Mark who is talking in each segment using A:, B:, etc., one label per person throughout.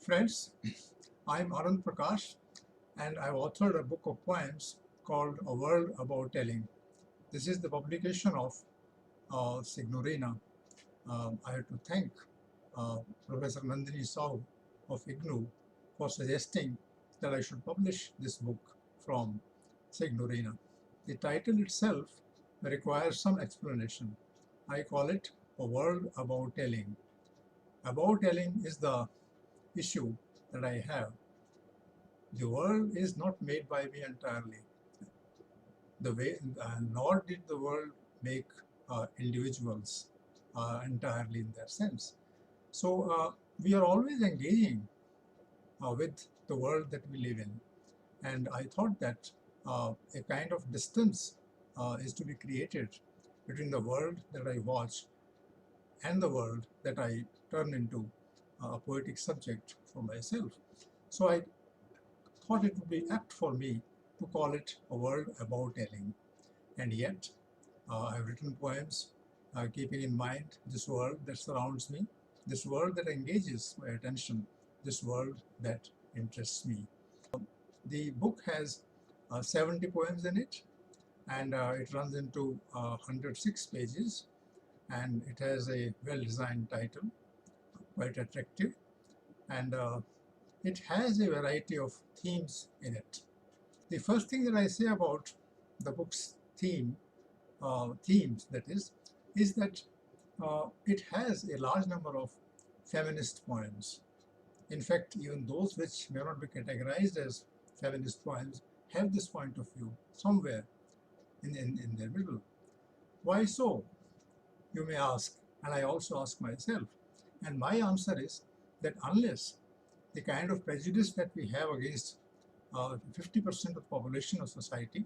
A: Friends, I'm Anand Prakash and I've authored a book of poems called A World About Telling. This is the publication of Signorina. I have to thank Professor Nandini Sahu of IGNU for suggesting that I should publish this book from Signorina. The title itself requires some explanation. I call it A World About Telling. About telling is the issue that I have. The world is not made by me entirely. Nor did the world make individuals entirely in that sense. So we are always engaging with the world that we live in. And I thought that a kind of distance is to be created between the world that I watch and the world that I turn into a poetic subject for myself. So I thought it would be apt for me to call it A World About Telling. And yet, I've written poems keeping in mind this world that surrounds me, this world that engages my attention, this world that interests me. The book has 70 poems in it, and it runs into 106 pages, and it has a well-designed title, quite attractive, and it has a variety of themes in it. The first thing that I say about the book's themes that is that it has a large number of feminist poems. In fact, even those which may not be categorized as feminist poems have this point of view somewhere in their middle. Why so? You may ask, and I also ask myself. And my answer is that unless the kind of prejudice that we have against 50% of the population of society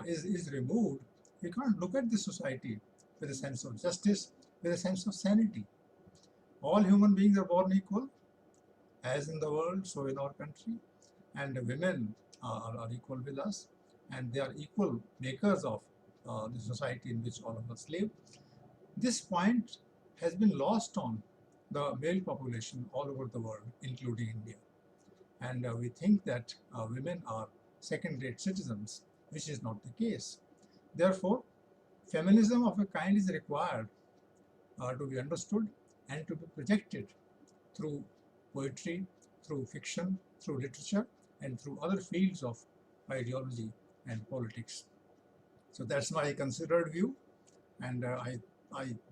A: is removed, we can't look at the society with a sense of justice, with a sense of sanity. All human beings are born equal, as in the world, so in our country, and women are equal with us, and they are equal makers of the society in which all of us live. This point has been lost on the male population all over the world, including India. And we think that women are second-rate citizens, which is not the case. Therefore, feminism of a kind is required to be understood and to be projected through poetry, through fiction, through literature, and through other fields of ideology and politics. So that's my considered view, and I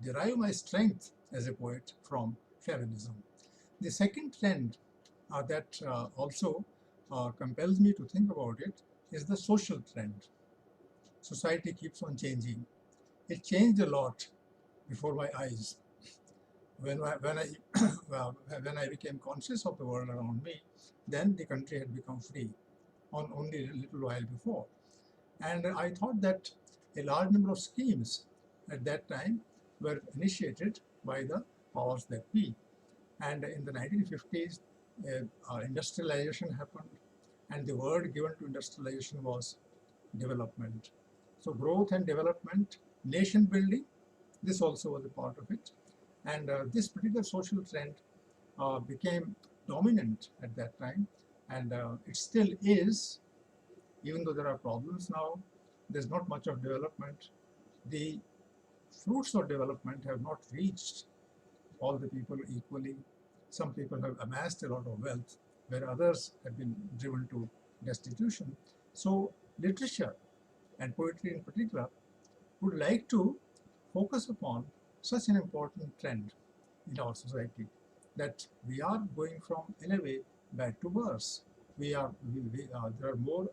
A: derive my strength as a poet from feminism. The second trend that also compels me to think about it is the social trend. Society keeps on changing. It changed a lot before my eyes. When I became conscious of the world around me, then the country had become free on only a little while before. And I thought that a large number of schemes at that time were initiated by the powers that be. And in the 1950s, industrialization happened, and the word given to industrialization was development. So growth and development, nation building, this also was a part of it. And this particular social trend became dominant at that time, and it still is, even though there are problems now, there's not much of development. The fruits of development have not reached all the people equally. Some people have amassed a lot of wealth, where others have been driven to destitution. So literature and poetry in particular would like to focus upon such an important trend in our society, that we are going from, in a way, bad to worse. There are more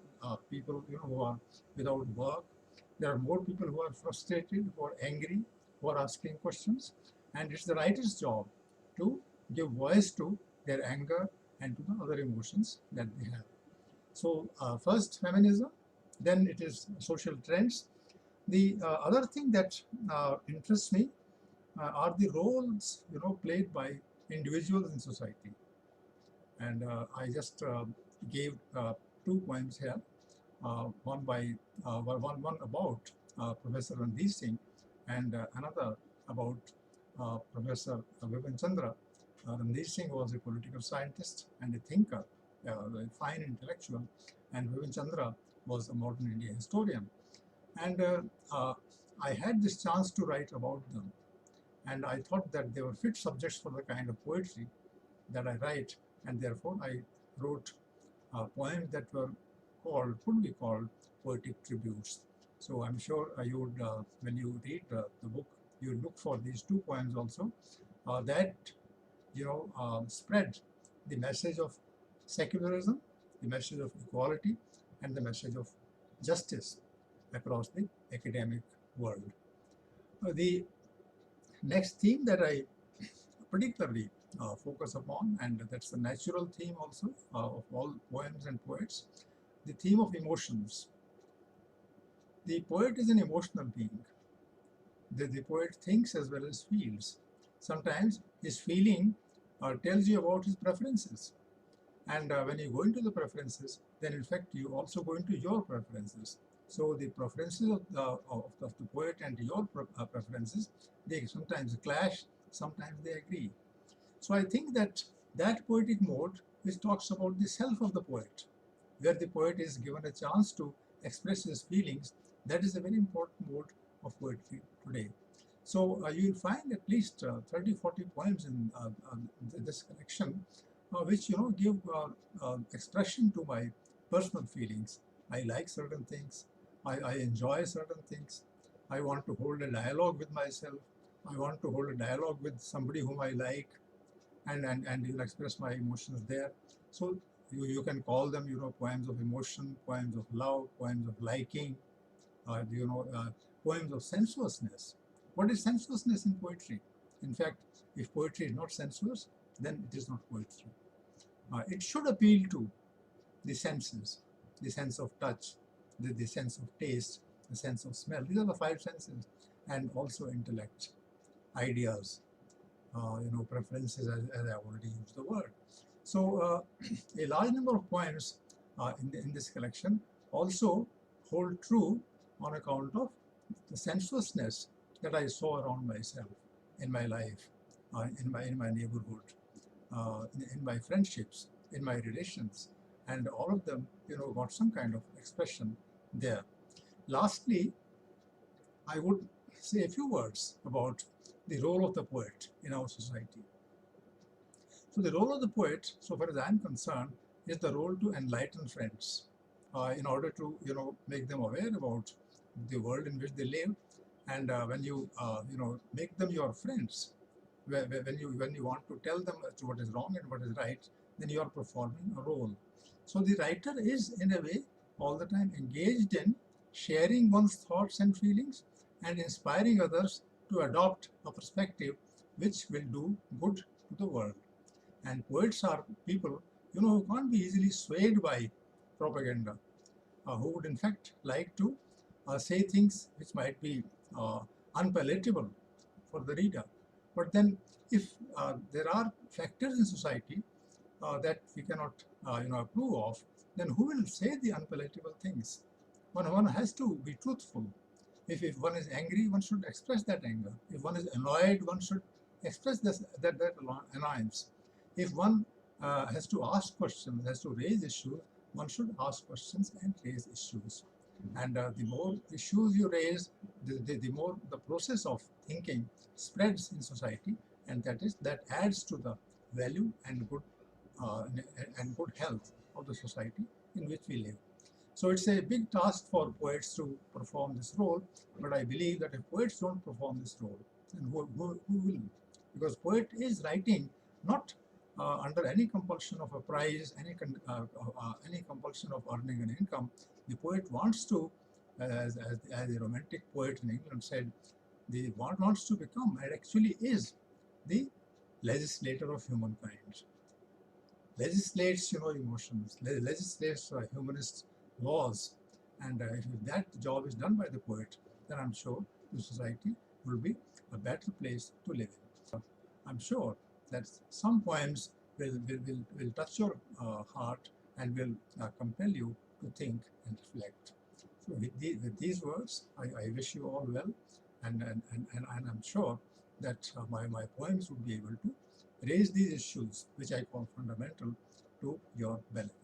A: people who are without work. There are more people who are frustrated, who are angry, who are asking questions, and it's the writer's job to give voice to their anger and to the other emotions that they have. So first feminism, then it is social trends. The other thing that interests me are the roles played by individuals in society. And I just gave two poems here, one about Professor Ranveer Singh, and another about Professor Vipin Chandra. Ranveer Singh was a political scientist and a thinker, a fine intellectual, and Vivin Chandra was a modern India historian. And uh, I had this chance to write about them, and I thought that they were fit subjects for the kind of poetry that I write, and therefore I wrote poems that were could be called poetic tributes. So I'm sure you would, when you read the book, you look for these two poems also that spread the message of secularism, the message of equality, and the message of justice across the academic world. The next theme that I particularly focus upon, and that's the natural theme also of all poems and poets, the theme of emotions. The poet is an emotional being. The poet thinks as well as feels. Sometimes his feeling tells you about his preferences. And when you go into the preferences, then in fact you also go into your preferences. So the preferences of the poet and your preferences, they sometimes clash, sometimes they agree. So I think that that poetic mode which talks about the self of the poet, where the poet is given a chance to express his feelings, that is a very important mode of poetry today. So you will find at least 30, 40 poems in this collection, which give expression to my personal feelings. I like certain things. I enjoy certain things. I want to hold a dialogue with myself. I want to hold a dialogue with somebody whom I like, and you'll express my emotions there. So you can call them, poems of emotion, poems of love, poems of liking, uh, you know, uh, poems of sensuousness. What is sensuousness in poetry? In fact, if poetry is not sensuous, then it is not poetry. It should appeal to the senses, the sense of touch, the sense of taste, the sense of smell. These are the five senses, and also intellect, ideas, preferences, as I already used the word. So a large number of poems in this collection also hold true on account of the sensuousness that I saw around myself in my life, in my neighborhood, in my friendships, in my relations, and all of them, got some kind of expression there. Lastly, I would say a few words about the role of the poet in our society. So the role of the poet, so far as I'm concerned, is the role to enlighten friends in order to make them aware about the world in which they live, and when you make them your friends, when you want to tell them what is wrong and what is right, then you are performing a role. So the writer is in a way all the time engaged in sharing one's thoughts and feelings and inspiring others to adopt a perspective which will do good to the world. And poets are people, who can't be easily swayed by propaganda, who would in fact like to say things which might be uh, unpalatable for the reader. But then, if there are factors in society that we cannot, approve of, then who will say the unpalatable things? One has to be truthful. If one is angry, one should express that anger. If one is annoyed, one should express that annoyance. If one has to ask questions, has to raise issues, one should ask questions and raise issues. And the more issues you raise, the more the process of thinking spreads in society, and that adds to the value and good health of the society in which we live. So it's a big task for poets to perform this role, but I believe that if poets don't perform this role, then who will? Because poet is writing not under any compulsion of a prize, any compulsion of earning an income. The poet wants to, as a romantic poet in England said, the wants to become, and actually is, the legislator of humankind. Legislates, emotions, legislates humanist laws, and if that job is done by the poet, then I'm sure the society will be a better place to live in. I'm sure that some poems will touch your heart and will compel you to think and reflect. So with these words, I wish you all well, and I'm sure that my poems would be able to raise these issues which I call fundamental to your balance.